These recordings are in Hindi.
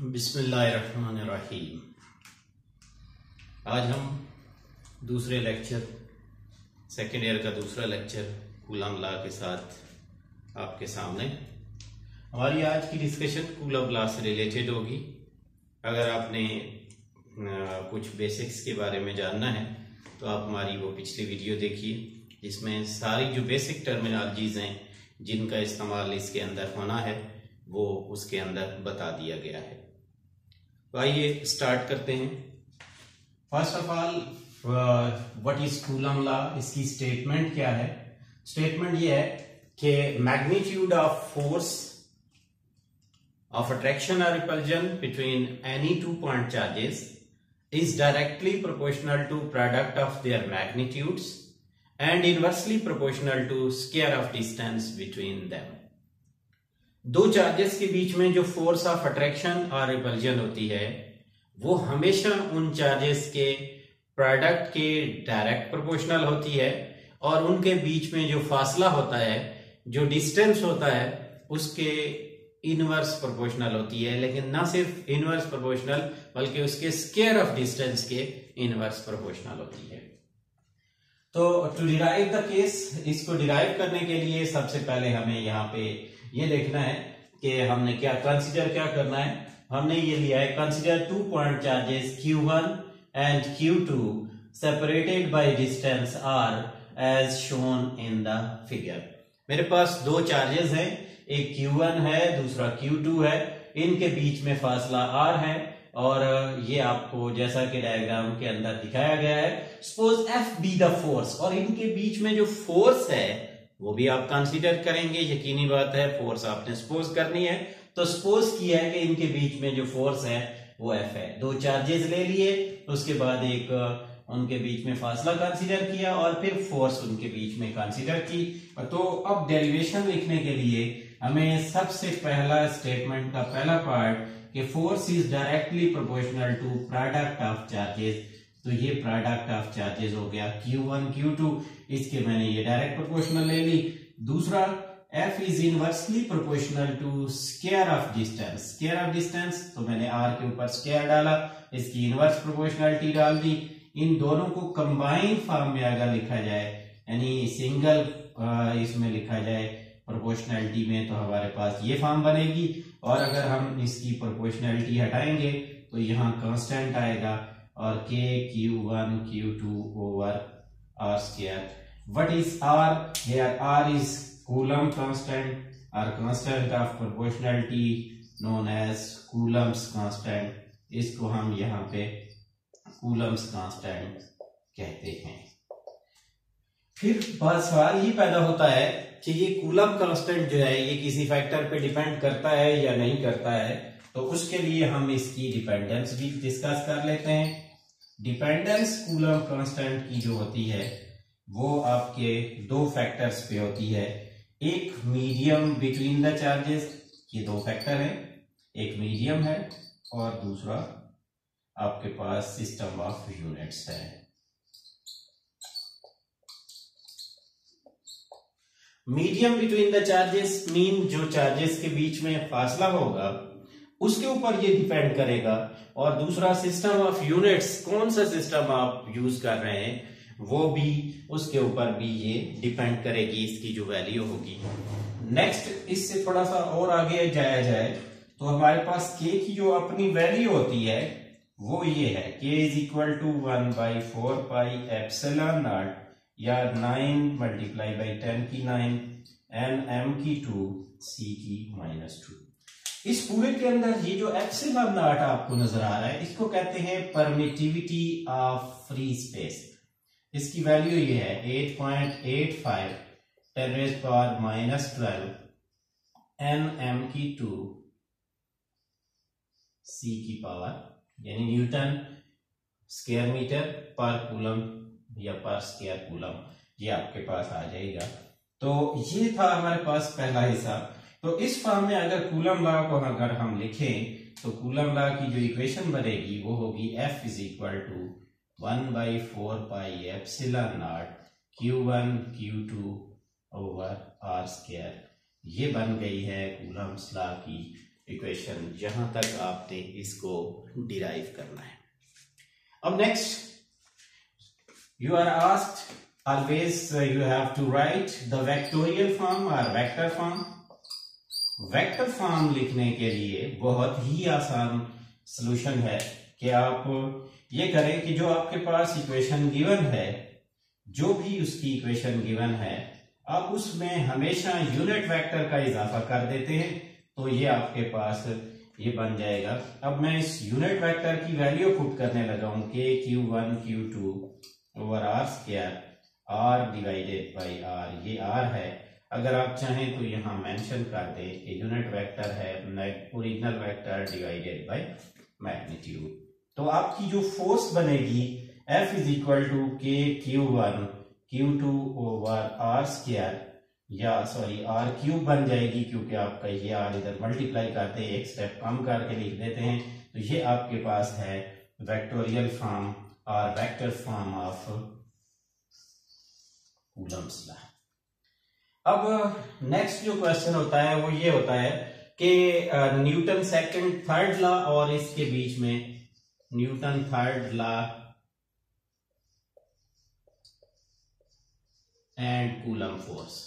बिस्मिल्लाहिर्रहमानिर्रहीम। आज हम दूसरे लेक्चर सेकेंड ईयर का दूसरा लेक्चर कूलम लॉ के साथ आपके सामने। हमारी आज की डिस्कशन कूलम लॉ से रिलेटेड होगी। अगर आपने कुछ बेसिक्स के बारे में जानना है तो आप हमारी वो पिछली वीडियो देखिए, जिसमें सारी जो बेसिक टर्मिनोलॉजीज हैं जिनका इस्तेमाल इसके अंदर होना है वो उसके अंदर बता दिया गया है। तो आइए स्टार्ट करते हैं। First of all, what is coulomb law? इसकी स्टेटमेंट क्या है? स्टेटमेंट ये है कि magnitude of force of attraction or repulsion between any two point charges is directly proportional to product of their magnitudes and inversely proportional to square of distance between them. दो चार्जेस के बीच में जो फोर्स ऑफ अट्रैक्शन और रिपल्जन होती है वो हमेशा उन चार्जेस के प्रोडक्ट के डायरेक्ट प्रोपोर्शनल होती है, और उनके बीच में जो फासला होता है, जो डिस्टेंस होता है, उसके इनवर्स प्रोपोर्शनल होती है। लेकिन ना सिर्फ इनवर्स प्रोपोर्शनल बल्कि उसके स्क्वायर ऑफ डिस्टेंस के इनवर्स प्रोपोर्शनल होती है। तो टू डिराइव द केस, इसको डिराइव करने के लिए सबसे पहले हमें यहाँ पे ये देखना है कि हमने क्या करना है। हमने ये लिया है, consider 2 point charges Q1 and Q2 separated by distance R as shown in the figure. मेरे पास दो चार्जेस हैं, एक Q1 है, दूसरा Q2 है। इनके बीच में फासला R है और ये आपको जैसा कि डायग्राम के अंदर दिखाया गया है। Suppose F be the force, और इनके बीच में जो फोर्स है वो भी आप कंसीडर करेंगे। यकीनी बात है, फोर्स आपने सपोज करनी है। तो सपोज किया है कि इनके बीच में जो फोर्स है वो F है। दो चार्जेस ले लिए, उसके बाद एक उनके बीच में फासला कंसीडर किया और फिर फोर्स उनके बीच में कंसीडर की। तो अब डेरिवेशन लिखने के लिए हमें सबसे पहला स्टेटमेंट का पहला पार्ट कि force is directly proportional to product of charges. तो ये प्रोडक्ट ऑफ चार्जेस हो गया Q1 Q2, इसके मैंने ये डायरेक्ट प्रोपोर्शनल ले ली। दूसरा, F is inversely proportional to square of distance. Square of distance तो मैंने R के ऊपर स्क्वायर डाला, इसकी इनवर्स प्रोपोर्शनलिटी डाल दी। इन दोनों को कंबाइंड फॉर्म में अगर लिखा जाए, यानी सिंगल इसमें लिखा जाए प्रोपोर्शनलिटी में, तो हमारे पास ये फॉर्म बनेगी। और अगर हम इसकी प्रोपोर्शनलिटी हटाएंगे तो यहाँ कांस्टेंट आएगा और K Q1 Q2 over R square. What is R? Here R is Coulomb constant, और constant of proportionality known as Coulomb's constant. इसको हम यहाँ पे कूलम्स कांस्टेंट कहते हैं। फिर सवाल ये पैदा होता है कि ये कूलम कांस्टेंट जो है ये किसी फैक्टर पे डिपेंड करता है या नहीं करता है। तो उसके लिए हम इसकी डिपेंडेंस भी डिस्कस कर लेते हैं। डिपेंडेंस कूलम कांस्टेंट की जो होती है वो आपके दो फैक्टर्स पे होती है। एक मीडियम बिटवीन द चार्जेस, ये दो फैक्टर हैं, एक मीडियम है और दूसरा आपके पास सिस्टम ऑफ यूनिट्स है। Medium between the charges mean जो चार्जेस के बीच में फासला होगा उसके ऊपर ये डिपेंड करेगा। और दूसरा, सिस्टम ऑफ यूनिट्स, कौन सा सिस्टम आप यूज कर रहे हैं वो भी, उसके ऊपर भी ये डिपेंड करेगी, इसकी जो वैल्यू होगी। नेक्स्ट, इससे थोड़ा सा और आगे जाया जाए तो हमारे पास K की जो अपनी वैल्यू होती है वो ये है, K is equal to 1/4 pi epsilon naught, या 9 मल्टीप्लाई बाई 10 की 9 एन m की 2 c की -2। इस पूरे के अंदर ये जो एप्सिलॉन नॉट आपको नजर आ रहा है इसको कहते हैं परमिटिविटी ऑफ फ्री स्पेस। इसकी वैल्यू ये है 8.85 10⁻⁻12 n m की 2 c की पावर, यानी न्यूटन स्क्वायर मीटर पर कूलम या पर स्क्वायर कूलम, ये आपके पास आ जाएगा। तो ये था हमारे पास पहला हिस्सा। तो इस फॉर्म में अगर कूलम लॉ को अगर हम लिखें तो कूलम लॉ की जो इक्वेशन बनेगी वो होगी F is equal to 1/4 pi epsilon naught Q1 Q2 over R square. ये बन गई है कूलम्स लॉ की इक्वेशन, जहां तक आपने इसको डिराइव करना है। अब next, you are asked always you have to write the vectorial form or vector form। Vector form लिखने के लिए बहुत ही आसान सॉल्यूशन है कि आप ये करें कि जो आपके पास इक्वेशन गिवन है, जो भी उसकी इक्वेशन गिवन है, आप उसमें हमेशा यूनिट वेक्टर का इजाफा कर देते हैं, तो ये आपके पास ये बन जाएगा। अब मैं इस यूनिट वेक्टर की वैल्यू पुट करने लगा हूं K Q1 Q2 over R square, R divided by R, ये आर है। अगर आप चाहें तो यहां मेंशन कर दें कि यूनिट वेक्टर है original vector divided by magnitude. तो आपकी जो फोर्स बनेगी F is equal to K Q1 Q2 over R square, या सॉरी आर क्यूब बन जाएगी, क्योंकि आपका ये आर इधर मल्टीप्लाई करते हैं, एक स्टेप कम करके लिख देते हैं। तो ये आपके पास है वेक्टोरियल फॉर्म और vector form of Coulomb's law. अब नेक्स्ट जो क्वेश्चन होता है वो ये होता है कि न्यूटन सेकंड थर्ड लॉ और इसके बीच में Newton third law and coulomb force.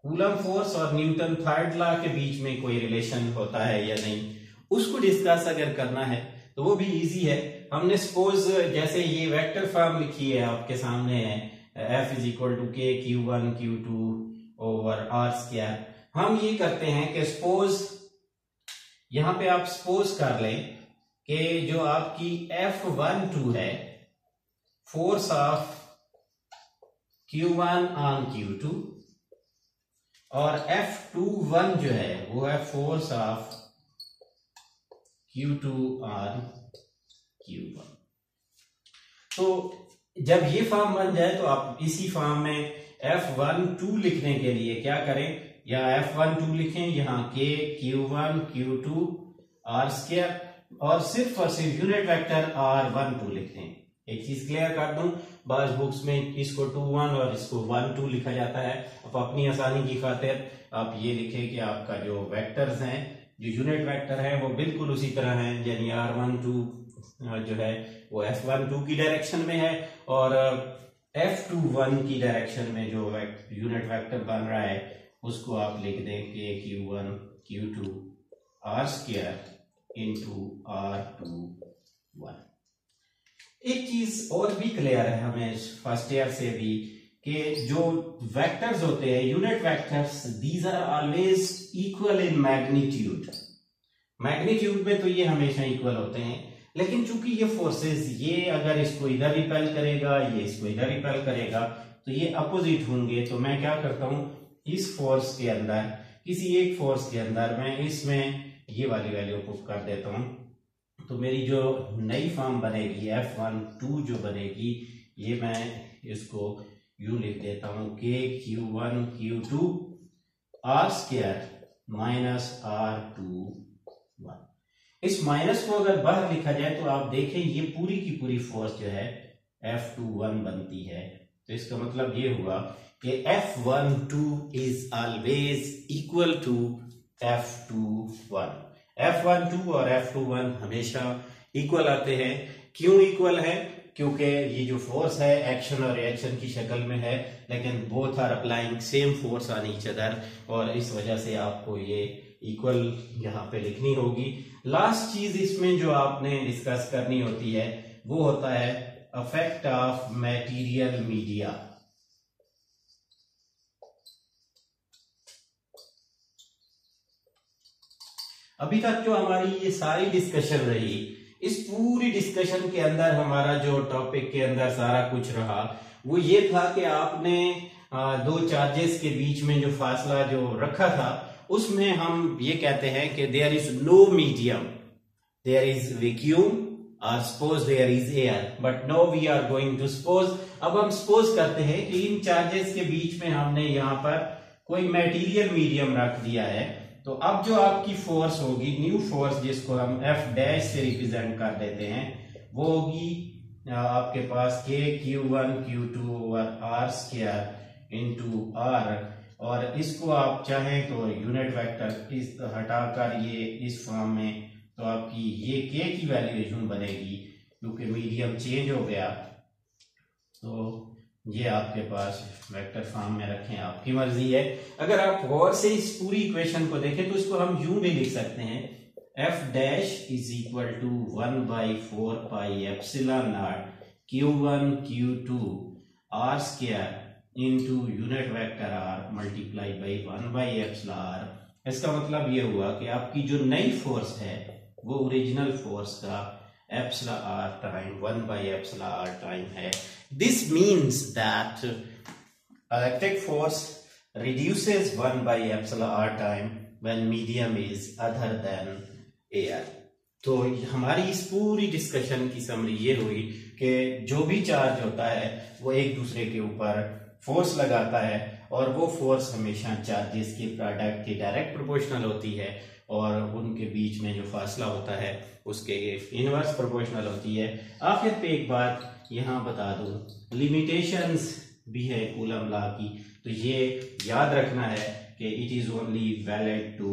Coulomb force और न्यूटन थर्ड लॉ के बीच में कोई रिलेशन होता है या नहीं, उसको डिस्कस अगर करना है तो वो भी इजी है। हमने सपोज जैसे ये वेक्टर फॉर्म लिखी है आपके सामने है, F is equal to K Q1 Q2 over R square. हम ये करते हैं कि सपोज यहां पे आप सपोज कर लें कि जो आपकी F12 है, force of Q1 on Q2, और F21 जो है वो है force of Q2 on Q1। तो जब ये फॉर्म बन जाए तो आप इसी फॉर्म में F12 लिखने के लिए क्या करें, या F12 लिखें यहां के Q1 Q2 आर स्क्वायर, और सिर्फ यूनिट वेक्टर R12 लिखते हैं। एक चीज क्लियर कर दूं, बाज बुक्स में इसको 2-1 और इसको 1-2 लिखा जाता है। अब अपनी आसानी की खातिर आप ये लिखें कि आपका जो वेक्टर्स हैं, जो यूनिट वेक्टर है वो बिल्कुल उसी तरह है, यानी R12 जो है वो F12 की डायरेक्शन में है, और F21 की डायरेक्शन में जो यूनिट वेक्टर बन रहा है उसको आप लिख दें कि Q1 Q2 R square into R21। एक चीज और भी क्लियर है हमें फर्स्ट ईयर से भी कि जो वेक्टर्स होते हैं unit vectors, these are always equal in magnitude. Magnitude में तो ये हमेशा इक्वल होते हैं, लेकिन चूंकि ये फोर्सेस, ये अगर इसको इधर रिपेल करेगा, ये इसको इधर रिपेल करेगा, तो ये अपोजिट होंगे। तो मैं क्या करता हूं, इस फोर्स के अंदर, किसी एक फोर्स के अंदर मैं इसमें ये वाली वैल्यू पुट कर देता हूं, तो मेरी जो नई फॉर्म बनेगी F12 जो बनेगी, ये मैं इसको यूं लिख देता हूं K Q1 Q2 R square minus R21। इस माइनस को अगर बाहर लिखा जाए तो आप देखें ये पूरी की पूरी फोर्स जो है F21 बनती है। तो इसका मतलब ये हुआ कि F12 is always equal to F21। F12 और F21 हमेशा इक्वल आते हैं। क्यों इक्वल है? क्योंकि ये जो फोर्स है एक्शन और रिएक्शन की शक्ल में है, लेकिन both are applying same force on each other, और इस वजह से आपको ये इक्वल यहाँ पे लिखनी होगी। लास्ट चीज इसमें जो आपने डिस्कस करनी होती है वो होता है इफेक्ट ऑफ मटेरियल मीडिया। अभी तक जो हमारी ये सारी डिस्कशन रही, इस पूरी डिस्कशन के अंदर हमारा जो टॉपिक के अंदर सारा कुछ रहा वो ये था कि आपने दो चार्जेस के बीच में जो फासला जो रखा था उसमें हम ये कहते हैं कि there is no medium, there is vacuum और suppose there is air, but no we are going to suppose. अब हम सपोज करते हैं कि इन चार्जेस के बीच में हमने यहाँ पर कोई मटेरियल मीडियम रख दिया है। तो अब जो आपकी फोर्स होगी, न्यू फोर्स जिसको हम F डैश से रिप्रेजेंट कर देते हैं, वो होगी आपके पास के Q1 Q2 over R square into R, और इसको आप चाहें तो यूनिट वेक्टर इस हटाकर ये इस फॉर्म में, तो आपकी ये के की वैल्यूएशन बनेगी क्योंकि मीडियम चेंज हो गया। तो ये आपके पास वेक्टर फॉर्म में रखें, आपकी मर्जी है। अगर आप गौर से इस पूरी इक्वेशन को देखें तो इसको हम यूं भी लिख सकते हैं, F dash is equal to 1/4 pi epsilon naught Q1 Q2 R square into unit vector R multiply by 1/एप्सिलॉन आर। इसका मतलब ये हुआ कि आपकी जो नई फोर्स है वो ओरिजिनल फोर्स का एप्सिलॉन आर टाइम 1/एप्सिलॉन आर टाइम है। This means that electric force reduces 1/epsilon r time when medium is other than air। तो हमारी इस पूरी डिस्कशन की समरी ये हुई कि जो भी चार्ज होता है वो एक दूसरे के ऊपर फोर्स लगाता है, और वो फोर्स हमेशा चार्जेस के प्रोडक्ट के डायरेक्ट प्रोपोर्शनल होती है, और उनके बीच में जो फासला होता है उसके इनवर्स प्रोपोर्शनल होती है। आखिर पे एक बात यहाँ बता दूं, लिमिटेशंस भी है कूलम लॉ की, तो ये याद रखना है कि it is only valid two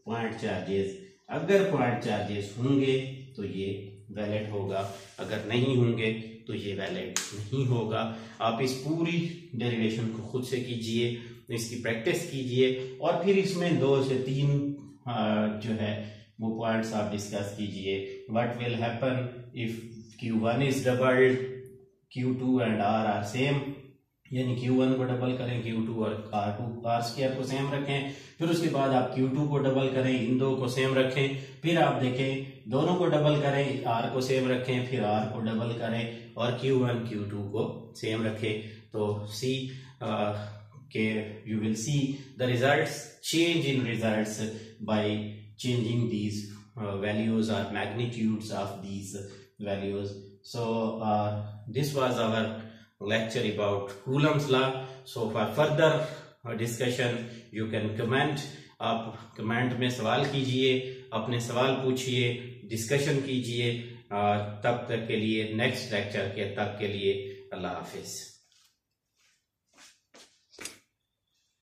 point charges. अगर पॉइंट चार्जेस होंगे तो ये वैलिड होगा, अगर नहीं होंगे तो ये वैलिड नहीं होगा। आप इस पूरी डेरिवेशन को खुद से कीजिए, इसकी प्रैक्टिस कीजिए, और फिर इसमें 2 से 3 जो है वो पॉइंट्स आप डिस्कस कीजिए। What will happen if Q1 is doubled, Q2 and R are same, यानी Q1 को डबल करें, Q2 और R2 R स्क्वायर को सेम रखें, फिर उसके बाद आप Q2 को डबल करें, इन दो को सेम रखें, फिर आप देखें दोनों को डबल करें, R को सेम रखें, फिर R को डबल करें, और Q1 Q2 को सेम रखें। तो सी के you will see the results, change in results by changing these values or magnitudes of these values. So this was our lecture about Coulomb's law. So for further discussion you can comment, आप कमेंट में सवाल कीजिए, अपने सवाल पूछिए, डिस्कशन कीजिए। तब तक के लिए, नेक्स्ट लेक्चर के तक के लिए अल्लाह हाफिज।